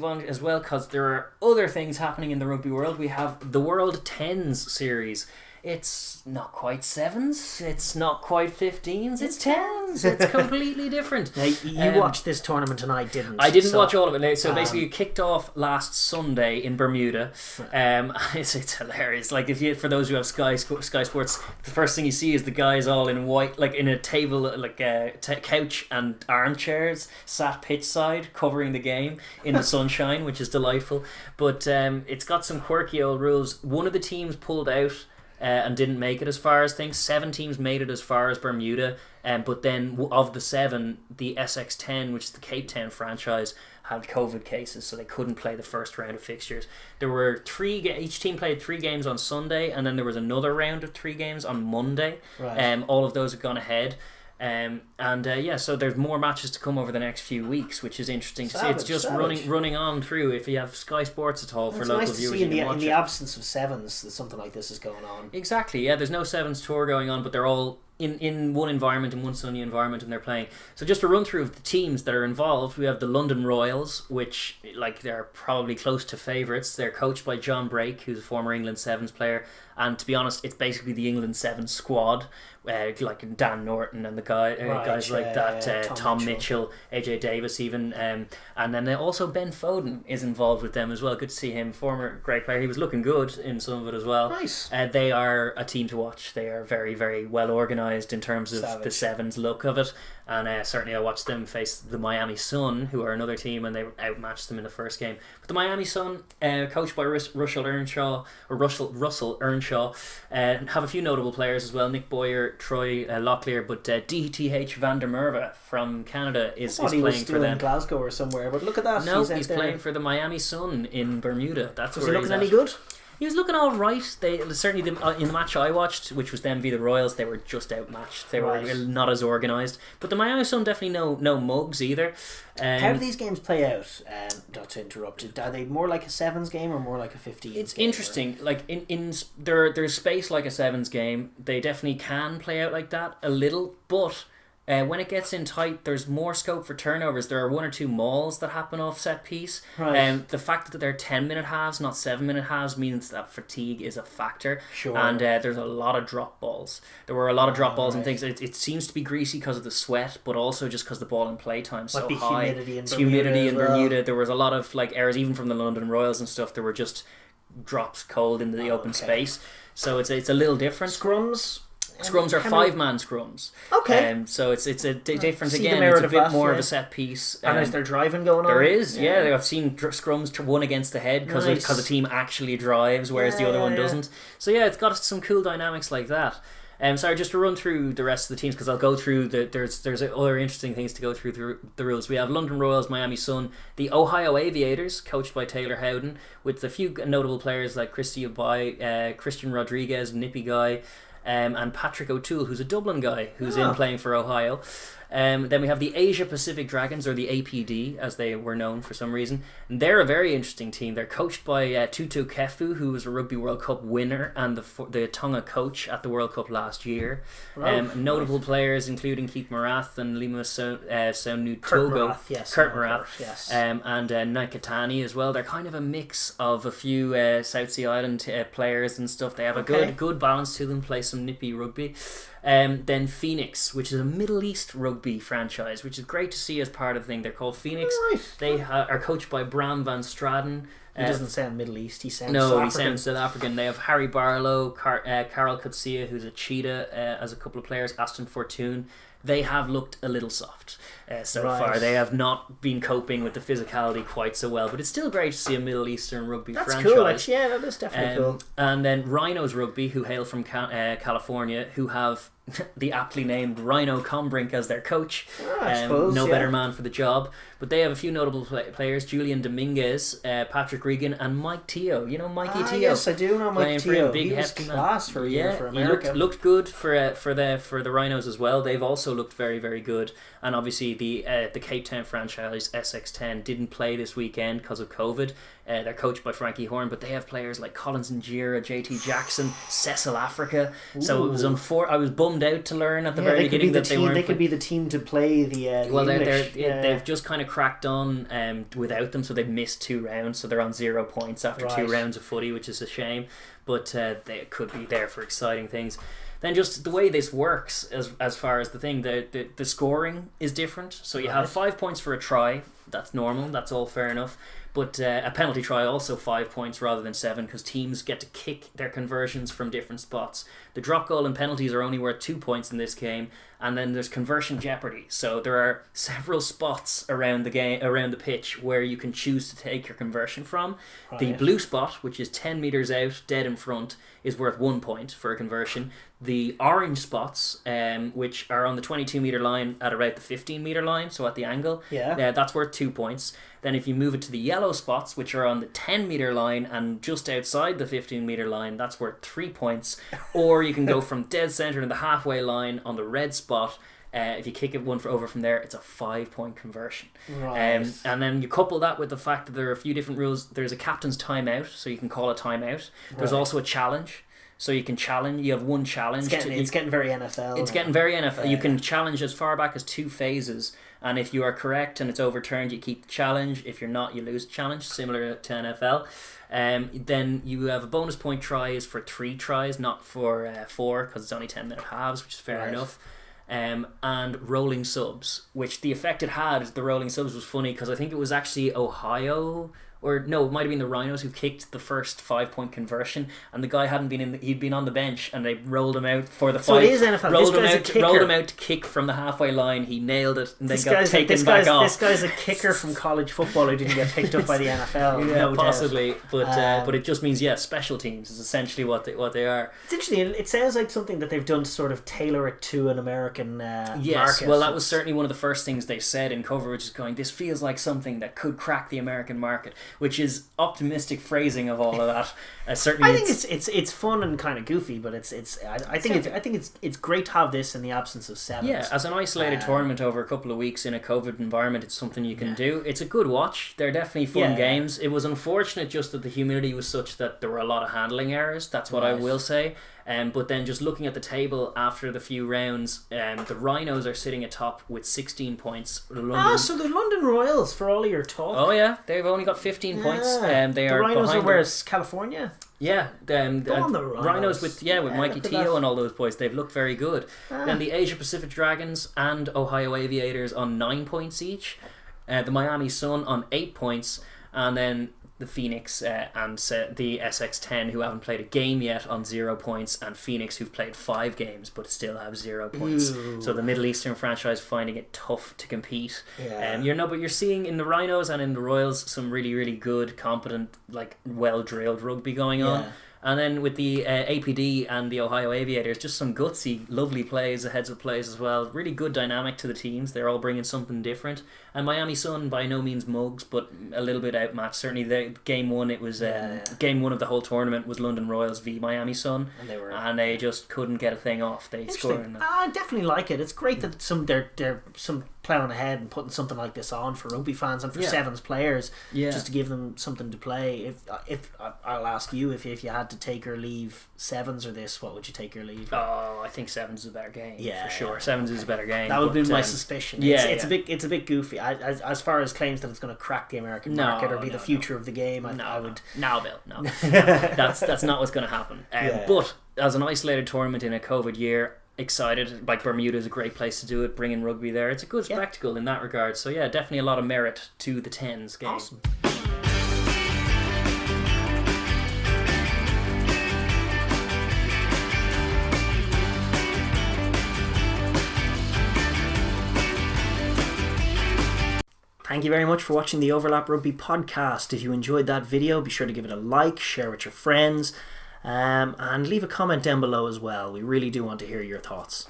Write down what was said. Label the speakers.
Speaker 1: move on as well, because there are other things happening in the rugby world. We have the World 10's series. It's not quite 7's, it's not quite 15's, it's 10's. It's completely different.
Speaker 2: Now, you watched this tournament and I didn't.
Speaker 1: I didn't watch all of it. So basically, it kicked off last Sunday in Bermuda. It's hilarious. Like, for those who have Sky Sports, the first thing you see is the guys all in white, like in a table, like a couch and armchairs, sat pitch side, covering the game in the sunshine, which is delightful. But it's got some quirky old rules. One of the teams pulled out and didn't make it as far as things. 7 teams made it as far as Bermuda, but then of the 7, the SX10, which is the Cape Town franchise, had COVID cases, so they couldn't play the first round of fixtures. There were each team played 3 games on Sunday, and then there was another round of 3 games on Monday.
Speaker 2: Right.
Speaker 1: All of those have gone ahead. So there's more matches to come over the next few weeks, which is interesting to see. It's just running on through. If you have Sky Sports at all for local
Speaker 2: nice
Speaker 1: viewers,
Speaker 2: to see in the absence of 7's that something like this is going on.
Speaker 1: Exactly, yeah. There's no 7's tour going on, but they're all in one environment, in one sunny environment, and they're playing. So just a run through of the teams that are involved. We have the London Royals, which they're probably close to favourites. They're coached by John Brake, who's a former England 7's player, and to be honest, it's basically the England 7's squad. Like Dan Norton and the guys like that, Tom Mitchell, AJ Davis even, and then also Ben Foden is involved with them as well. Good to see him, former great player. He was looking good in some of it as well.
Speaker 2: Nice.
Speaker 1: They are a team to watch. They are very, very well organised in terms of the 7's look of it, and certainly I watched them face the Miami Sun, who are another team, and they outmatched them in the first game. But the Miami Sun, coached by Russell Earnshaw, have a few notable players as well. Nick Boyer, Troy Locklear, but DTH Van der Merwe from Canada is playing for them.
Speaker 2: In Glasgow or somewhere, but look at that.
Speaker 1: No, he's playing for the Miami Sun in Bermuda. That's where
Speaker 2: he's looking any good?
Speaker 1: He was looking all right. They certainly in the match I watched, which was them v the Royals, they were just outmatched. They were not as organised. But the Miami Sun definitely no mugs either.
Speaker 2: How do these games play out? Not to interrupt. Are they more like a 7's game or more like a 15's
Speaker 1: It's
Speaker 2: game,
Speaker 1: interesting. Or? Like there's space like a 7's game. They definitely can play out like that a little, but when it gets in tight, there's more scope for turnovers. There are 1 or 2 mauls that happen off set piece.
Speaker 2: Right.
Speaker 1: The fact that they're 10-minute halves, not 7-minute halves, means that fatigue is a factor.
Speaker 2: Sure.
Speaker 1: And there's a lot of drop balls. There were a lot of drop balls and things. It seems to be greasy because of the sweat, but also just because the ball in play time is so high. Humidity in Bermuda. There was a lot of errors, even from the London Royals and stuff. There were just drops cold into the open space. So it's a little different. Scrums are 5-man scrums.
Speaker 2: Okay.
Speaker 1: So it's a different again. It's a bit more of a set piece.
Speaker 2: And is there driving going on?
Speaker 1: There is, yeah. I've seen scrums one against the head because the team actually drives, whereas the other one doesn't. So yeah, it's got some cool dynamics like that. Sorry, just to run through the rest of the teams, because I'll go through there's other interesting things to go through the rules. We have London Royals, Miami Sun, the Ohio Aviators, coached by Taylor Howden, with a few notable players like Christian Rodriguez, Nippy Guy, and Patrick O'Toole, who's a Dublin guy who's in playing for Ohio. Then we have the Asia Pacific Dragons, or the APD, as they were known for some reason. And they're a very interesting team. They're coached by Tutu Kefu, who was a Rugby World Cup winner and the Tonga coach at the World Cup last year. Notable players including Keith Marath and Lima Sonu Togo. Kurt Marath,
Speaker 2: yes.
Speaker 1: And Nakatani as well. They're kind of a mix of a few South Sea Island players and stuff. They have a good balance to them, play some nippy rugby. Then Phoenix, which is a Middle East rugby franchise, which is great to see as part of the thing. They're called Phoenix.
Speaker 2: Right.
Speaker 1: They are coached by Bram van Straten.
Speaker 2: He doesn't sound Middle East, he sounds South African.
Speaker 1: He sounds South African. They have Harry Barlow, Carol Kutsia, who's a cheetah, as a couple of players, Aston Fortune. They have looked a little soft so far. They have not been coping with the physicality quite so well, but it's still great to see a Middle Eastern rugby franchise.
Speaker 2: That's cool, actually. Yeah, that is definitely cool.
Speaker 1: And then Rhinos Rugby, who hail from California, who have the aptly named Rhino Combrink as their coach.
Speaker 2: I suppose,
Speaker 1: better man for the job. But they have a few notable players: Julian Dominguez, Patrick Regan, and Mike Teo. You know Mikey Teo?
Speaker 2: Yes, I do know Mike Teo.
Speaker 1: Big,
Speaker 2: he was class for a year for America.
Speaker 1: He looked good for the Rhinos as well. They've also looked very, very good. And obviously the Cape Town franchise SX10 didn't play this weekend because of COVID. They're coached by Frankie Horn, but they have players like Collins Njira, JT Jackson, Cecil Africa. So it was I was bummed out to learn at the very beginning that they weren't.
Speaker 2: They could be the team to play the English.
Speaker 1: They've just kind of cracked on without them, so they've missed 2 rounds, so they're on 0 points after 2 rounds of footy, which is a shame. But they could be there for exciting things. Then just the way this works, as far as the thing, the scoring is different. So you have 5 points for a try. That's normal. That's all fair enough. But a penalty try also 5 points rather than 7, because teams get to kick their conversions from different spots. The drop goal and penalties are only worth 2 points in this game, and then there's conversion jeopardy. So there are several spots around the pitch where you can choose to take your conversion from. Right. The blue spot, which is 10 metres out, dead in front, is worth 1 point for a conversion. The orange spots, which are on the 22-metre line at about the 15-metre line, so at the angle, that's worth 2 points. Then if you move it to the yellow spots, which are on the 10-metre line and just outside the 15-metre line, that's worth 3 points. Or you can go from dead centre to the halfway line on the red spot. If you kick it over from there, it's a 5-point conversion. Right. And then you couple that with the fact that there are a few different rules. There's a captain's timeout, so you can call a timeout. There's also a challenge. So you can challenge. You have one challenge.
Speaker 2: It's getting very NFL.
Speaker 1: It's getting very NFL. You can challenge as far back as 2 phases, and if you are correct and it's overturned, you keep the challenge. If you're not, you lose the challenge. Similar to NFL. Then you have a bonus point tries for 3 tries, not for 4, because it's only 10-minute halves, which is fair enough. And rolling subs, which the effect it had, the rolling subs was funny because I think it was actually Ohio. Or no, it might have been the Rhinos who kicked the first 5-point conversion, and the guy hadn't been he'd been on the bench, and they rolled him out for the 5.
Speaker 2: So it is NFL.
Speaker 1: Rolled him out to kick from the halfway line. He nailed it, and then got taken back off.
Speaker 2: This guy's a kicker from college football who didn't get picked up by the NFL.
Speaker 1: Yeah, no possibly, but it just means special teams is essentially what they are.
Speaker 2: It's interesting. It sounds like something that they've done to sort of tailor it to an American market.
Speaker 1: Well, that was certainly one of the first things they said in coverage, is going, this feels like something that could crack the American market, which is optimistic phrasing of all of that. Certainly,
Speaker 2: I think it's fun and kind of goofy, but I think it's great to have this in the absence of 7s.
Speaker 1: Yeah, as an isolated tournament over a couple of weeks in a COVID environment, it's something you can do. It's a good watch. They're definitely fun games. It was unfortunate just that the humidity was such that there were a lot of handling errors. That's what I will say. But then just looking at the table after the few rounds, the Rhinos are sitting atop with 16 points.
Speaker 2: So the London Royals, for all of your talk.
Speaker 1: Oh yeah, they've only got 15 points.
Speaker 2: The Rhinos are where's California?
Speaker 1: Yeah,
Speaker 2: the
Speaker 1: Rhinos with Mikey Teo and all those boys. They've looked very good. Then the Asia Pacific Dragons and Ohio Aviators on 9 points each. The Miami Sun on 8 points, and then the Phoenix and the SX10, who haven't played a game yet, on 0 points, and Phoenix, who've played 5 games but still have 0 points. Ooh. So the Middle Eastern franchise finding it tough to compete. Yeah. But you're seeing in the Rhinos and in the Royals some really, really good, competent, like well drilled rugby going on. And then with the APD and the Ohio Aviators, just some gutsy, lovely plays, heads up plays as well. Really good dynamic to the teams. They're all bringing something different. And Miami Sun, by no means mugs, but a little bit outmatched. Certainly, the game one, it was game one of the whole tournament was London Royals v Miami Sun, and they just couldn't get a thing off. They scored.
Speaker 2: I definitely like it. It's great that they're plowing ahead and putting something like this on for rugby fans and for 7s players, just to give them something to play. If I'll ask you, if you had to take or leave 7s or this, what would you take or leave?
Speaker 1: Oh, I think 7s is a better game. For sure. 7s is a better game.
Speaker 2: That would be my suspicion. It's a bit goofy. As far as claims that it's going to crack the American market or be the future of the game, I would.
Speaker 1: No, Bill. No, that's not what's going to happen. But as an isolated tournament in a COVID year, excited. Like, Bermuda is a great place to do it. Bringing rugby there, it's a good spectacle in that regard. So definitely a lot of merit to the 10's game.
Speaker 2: Awesome. Thank you very much for watching the Overlap Rugby podcast. If you enjoyed that video, be sure to give it a like, share with your friends, and leave a comment down below as well. We really do want to hear your thoughts.